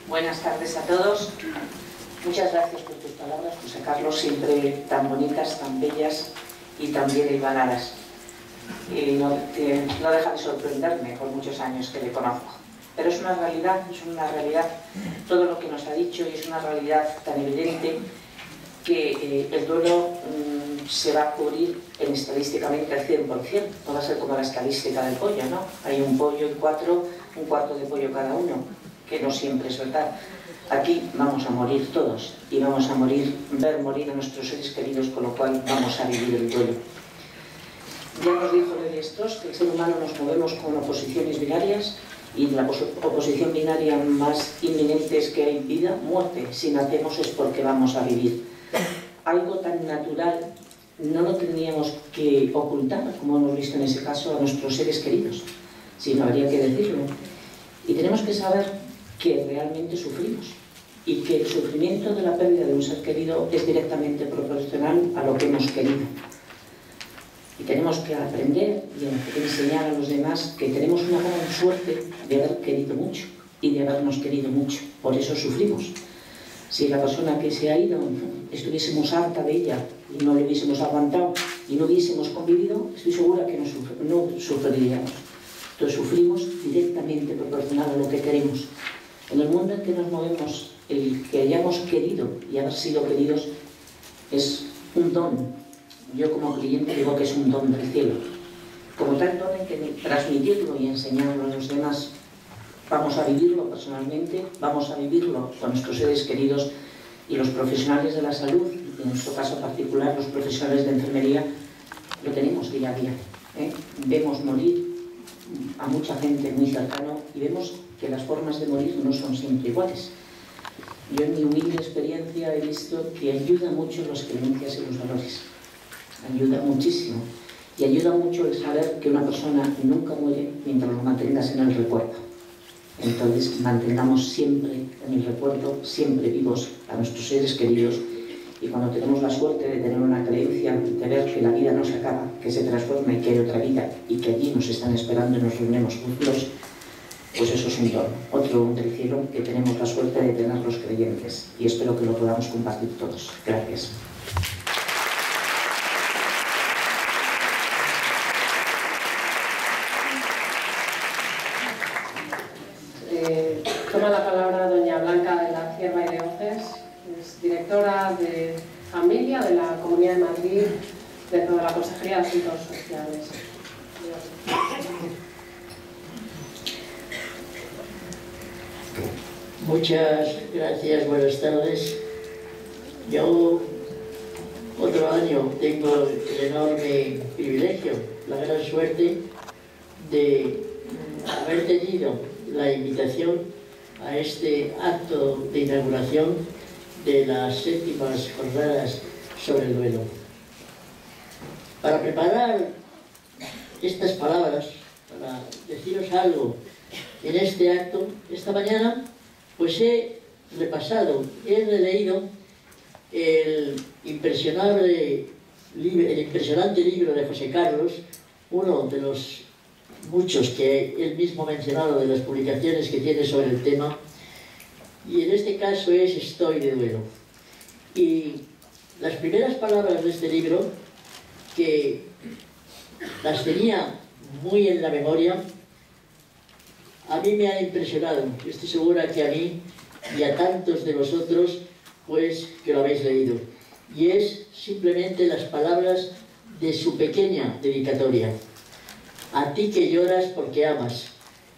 Buenas tardes a todos. Muchas gracias por tus palabras, José Carlos, siempre tan bonitas, tan bellas y tan bien hilvanadas. Y no deja de sorprenderme por muchos años que le conozco. Pero es una realidad todo lo que nos ha dicho, y es una realidad tan evidente que el duelo se va a cubrir estadísticamente al 100%. No va a ser como la estadística del pollo, ¿no? Hay un pollo y un cuarto de pollo cada uno, que no siempre es verdad. Aquí vamos a morir todos y vamos a ver morir a nuestros seres queridos, con lo cual vamos a vivir el duelo. Ya nos dijo Lévi-Strauss que el ser humano nos movemos con oposiciones binarias, y la oposición binaria más inminente es que hay vida, muerte. Si nacemos es porque vamos a vivir. Algo tan natural no lo tendríamos que ocultar, como hemos visto en ese caso, a nuestros seres queridos, sino habría que decirlo. Y tenemos que saber que realmente sufrimos, y que el sufrimiento de la pérdida de un ser querido es directamente proporcional a lo que hemos querido. Y tenemos que aprender y enseñar a los demás que tenemos una gran suerte de haber querido mucho y de habernos querido mucho. Por eso sufrimos. Si la persona que se ha ido estuviésemos harta de ella y no le hubiésemos aguantado y no hubiésemos convivido, estoy segura que no sufriríamos. Entonces sufrimos directamente proporcional a lo que queremos. En el mundo en que nos movemos, el que hayamos querido y haber sido queridos es un don. Yo como cliente digo que es un don del cielo. Como tal don hay que transmitirlo y enseñarlo a los demás. Vamos a vivirlo personalmente, vamos a vivirlo con nuestros seres queridos, y los profesionales de la salud, y en nuestro caso particular los profesionales de enfermería, lo tenemos día a día. Vemos morir a mucha gente muy cercana y vemos que las formas de morir no son siempre iguales. Yo en mi humilde experiencia he visto que ayuda mucho las creencias y los valores. Ayuda muchísimo. Y ayuda mucho el saber que una persona nunca muere mientras lo mantengas en el recuerdo. Entonces mantengamos siempre en el recuerdo, siempre vivos a nuestros seres queridos, y cuando tenemos la suerte de tener una creencia, de ver que la vida no se acaba, que se transforma y que hay otra vida y que allí nos están esperando y nos reunimos juntos, pues eso es un don, otro don del cielo que tenemos la suerte de tener los creyentes, y espero que lo podamos compartir todos. Gracias. Toma la palabra doña Blanca de la Cierva y de Oces, es directora de Familia de la Comunidad de Madrid, dentro de la Consejería de Asuntos Sociales. Muchas gracias, buenas tardes. Yo otro año tengo el enorme privilegio, la gran suerte de haber tenido la invitación a este acto de inauguración de las 7ª jornadas sobre el duelo. Para preparar estas palabras, para deciros algo en este acto, esta mañana pues he repasado, he releído el impresionante libro de José Carlos, uno de los muchos que él mismo ha mencionado de las publicaciones que tiene sobre el tema, y en este caso es Estoy de duelo. Y las primeras palabras de este libro, que las tenía muy en la memoria, a mí me ha impresionado. Estoy segura que a mí y a tantos de vosotros, pues que lo habéis leído. Y es simplemente las palabras de su pequeña dedicatoria. A ti que lloras porque amas.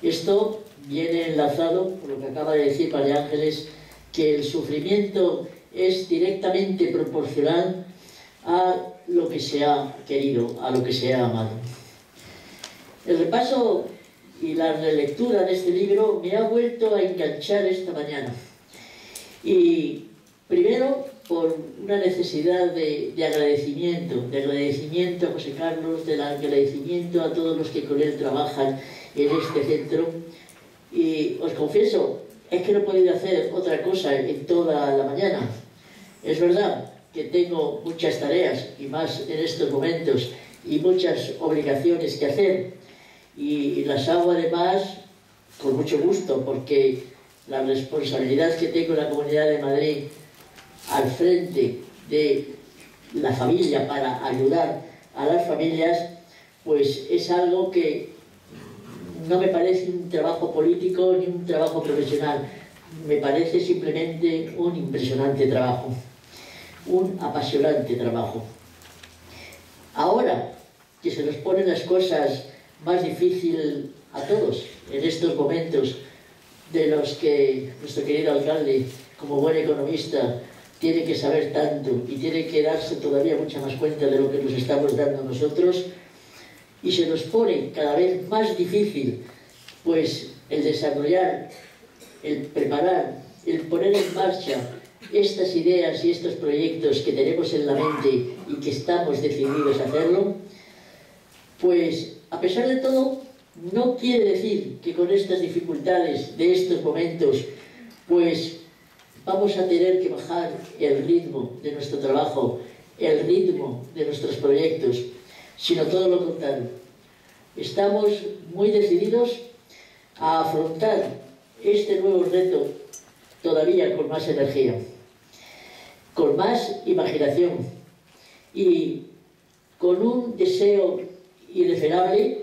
Esto viene enlazado por lo que acaba de decir María Ángeles, que el sufrimiento es directamente proporcional a lo que se ha querido, a lo que se ha amado. El repaso y la relectura de este libro me ha vuelto a enganchar esta mañana. Y primero por una necesidad de agradecimiento a José Carlos, del agradecimiento a todos los que con él trabajan en este centro. Y os confieso, es que no he podido hacer otra cosa en toda la mañana. Es verdad que tengo muchas tareas, y más en estos momentos, y muchas obligaciones que hacer, y las hago además con mucho gusto, porque la responsabilidad que tengo en la Comunidad de Madrid al frente de la familia para ayudar a las familias, pues es algo que no me parece un trabajo político ni un trabajo profesional, me parece simplemente un impresionante trabajo, un apasionante trabajo. Ahora que se nos ponen las cosas más difíciles a todos en estos momentos, de los que nuestro querido alcalde, como buen economista, tiene que saber tanto y tiene que darse todavía mucha más cuenta de lo que nos estamos dando nosotros, y se nos pone cada vez más difícil pues el desarrollar, el preparar, el poner en marcha estas ideas y estos proyectos que tenemos en la mente y que estamos decididos a hacerlo, pues a pesar de todo no quiere decir que con estas dificultades de estos momentos pues vamos a tener que bajar el ritmo de nuestro trabajo, el ritmo de nuestros proyectos, sino todo lo contrario. Estamos muy decididos a afrontar este nuevo reto todavía con más energía, con más imaginación y con un deseo irrefrenable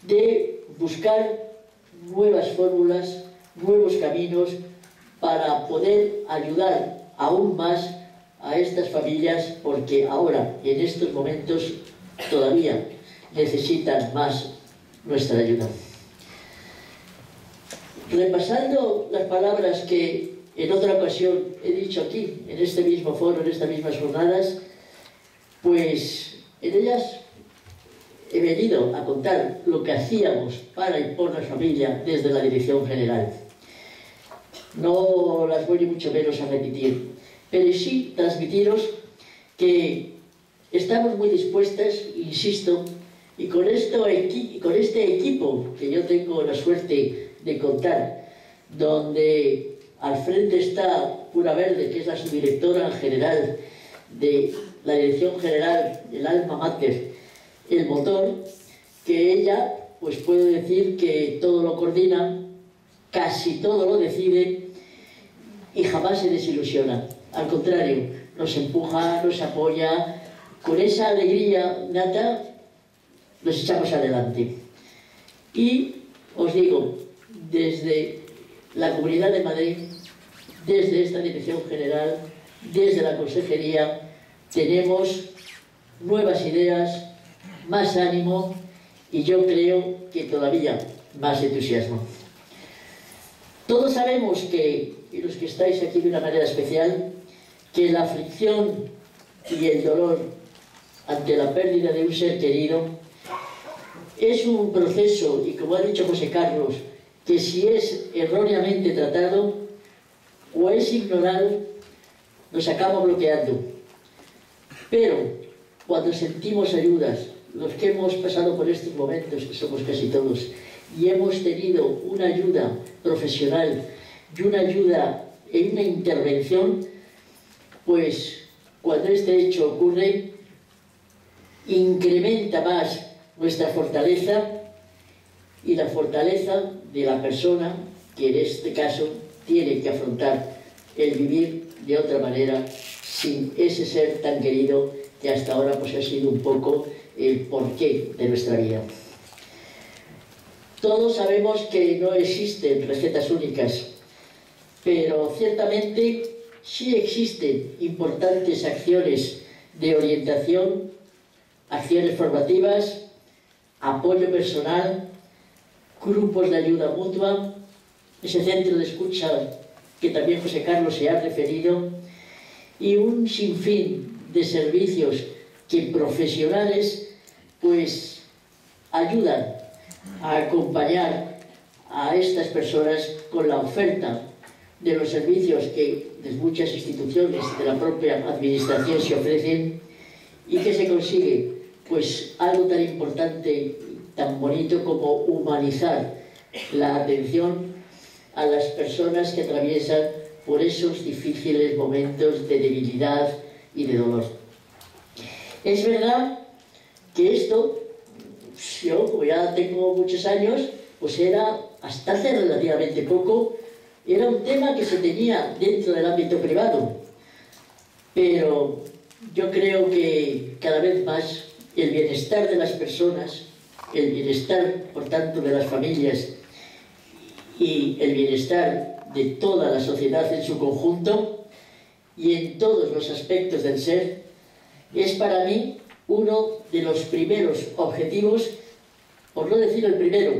de buscar nuevas fórmulas, nuevos caminos para poder ayudar aún más a estas familias, porque ahora, en estos momentos, todavía necesitan más nuestra ayuda. Repasando las palabras que en otra ocasión he dicho aquí, en este mismo foro, en estas mismas jornadas, pues en ellas he venido a contar lo que hacíamos para y por la familia desde la Dirección General. No las voy ni mucho menos a repetir, pero sí transmitiros que estamos muy dispuestas, insisto, y con este equipo que yo tengo la suerte de contar, donde al frente está Pura Verde, que es la subdirectora general de la Dirección General, el alma mater, el motor, que ella, pues puedo decir que todo lo coordina, casi todo lo decide y jamás se desilusiona. Al contrario, nos empuja, nos apoya, con esa alegría nata nos echamos adelante. Y os digo, desde la Comunidad de Madrid, desde esta Dirección General, desde la Consejería, tenemos nuevas ideas, más ánimo y yo creo que todavía más entusiasmo. Todos sabemos que, y los que estáis aquí de una manera especial, que la aflicción y el dolor ante la pérdida de un ser querido es un proceso, y como ha dicho José Carlos, que si es erróneamente tratado o es ignorado, nos acaba bloqueando. Pero cuando sentimos ayudas, los que hemos pasado por estos momentos, que somos casi todos, y hemos tenido una ayuda profesional y una ayuda en una intervención, pues cuando este hecho ocurre, incrementa más nuestra fortaleza y la fortaleza de la persona que en este caso tiene que afrontar el vivir de otra manera sin ese ser tan querido que hasta ahora pues ha sido un poco el porqué de nuestra vida. Todos sabemos que no existen recetas únicas, pero ciertamente sí existen importantes acciones de orientación, acciones formativas, apoyo personal, grupos de ayuda mutua, ese centro de escucha que también José Carlos se ha referido, y un sinfín de servicios que profesionales pues ayudan a acompañar a estas personas con la oferta de los servicios que desde muchas instituciones de la propia administración se ofrecen, y que se consigue pues algo tan importante, tan bonito como humanizar la atención a las personas que atraviesan por esos difíciles momentos de debilidad y de dolor. Es verdad que esto, yo como ya tengo muchos años, pues era hasta hace relativamente poco era un tema que se tenía dentro del ámbito privado, pero yo creo que cada vez más el bienestar de las personas, el bienestar, por tanto, de las familias y el bienestar de toda la sociedad en su conjunto y en todos los aspectos del ser, es para mí uno de los primeros objetivos, por no decir el primero,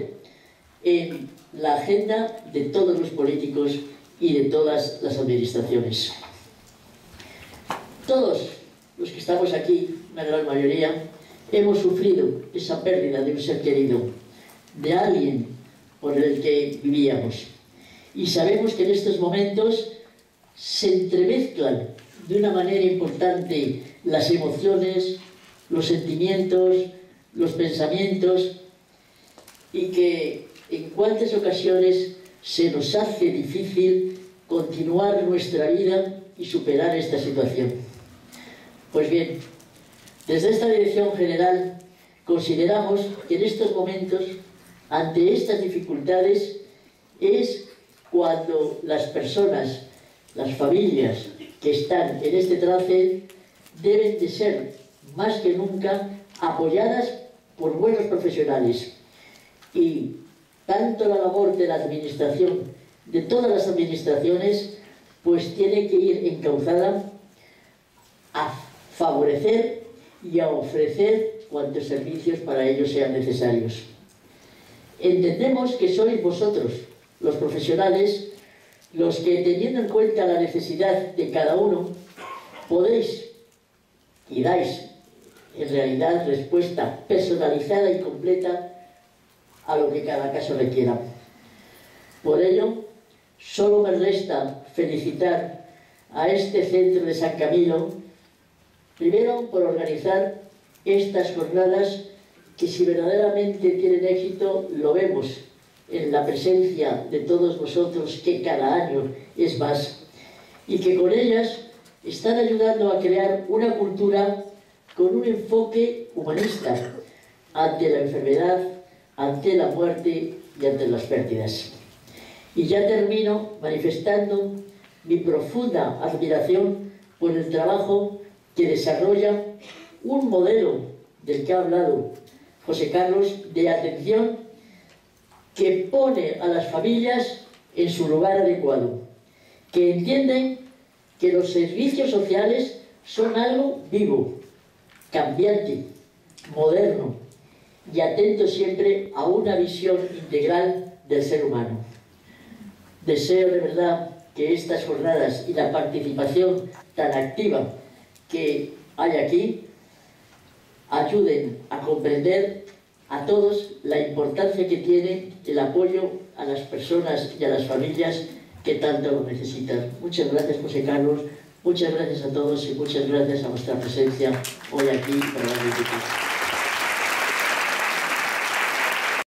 en la agenda de todos los políticos y de todas las administraciones. Todos los que estamos aquí, una gran mayoría, hemos sufrido esa pérdida de un ser querido, de alguien por el que vivíamos. Y sabemos que en estos momentos se entremezclan de una manera importante las emociones, los sentimientos, los pensamientos, y que en cuantas ocasiones se nos hace difícil continuar nuestra vida y superar esta situación. Pues bien, desde esta Dirección General consideramos que en estos momentos, ante estas dificultades, es cuando las personas, las familias que están en este trance deben de ser más que nunca apoyadas por buenos profesionales. Y tanto la labor de la administración, de todas las administraciones, pues tiene que ir encauzada a favorecer y a ofrecer cuantos servicios para ellos sean necesarios. Entendemos que sois vosotros, los profesionales, los que, teniendo en cuenta la necesidad de cada uno, podéis y dais en realidad respuesta personalizada y completa a lo que cada caso requiera. Por ello, solo me resta felicitar a este centro de San Camilo, primero por organizar estas jornadas que, si verdaderamente tienen éxito, lo vemos en la presencia de todos vosotros, que cada año es más, y que con ellas están ayudando a crear una cultura con un enfoque humanista ante la enfermedad, ante la muerte y ante las pérdidas. Y ya termino manifestando mi profunda admiración por el trabajo que desarrolla un modelo del que ha hablado José Carlos, de atención, que pone a las familias en su lugar adecuado, que entienden que los servicios sociales son algo vivo, cambiante, moderno y atento siempre a una visión integral del ser humano. Deseo de verdad que estas jornadas y la participación tan activa que hay aquí ayuden a comprender a todos la importancia que tiene el apoyo a las personas y a las familias que tanto lo necesitan. Muchas gracias, José Carlos, muchas gracias a todos y muchas gracias a vuestra presencia hoy aquí para la visita.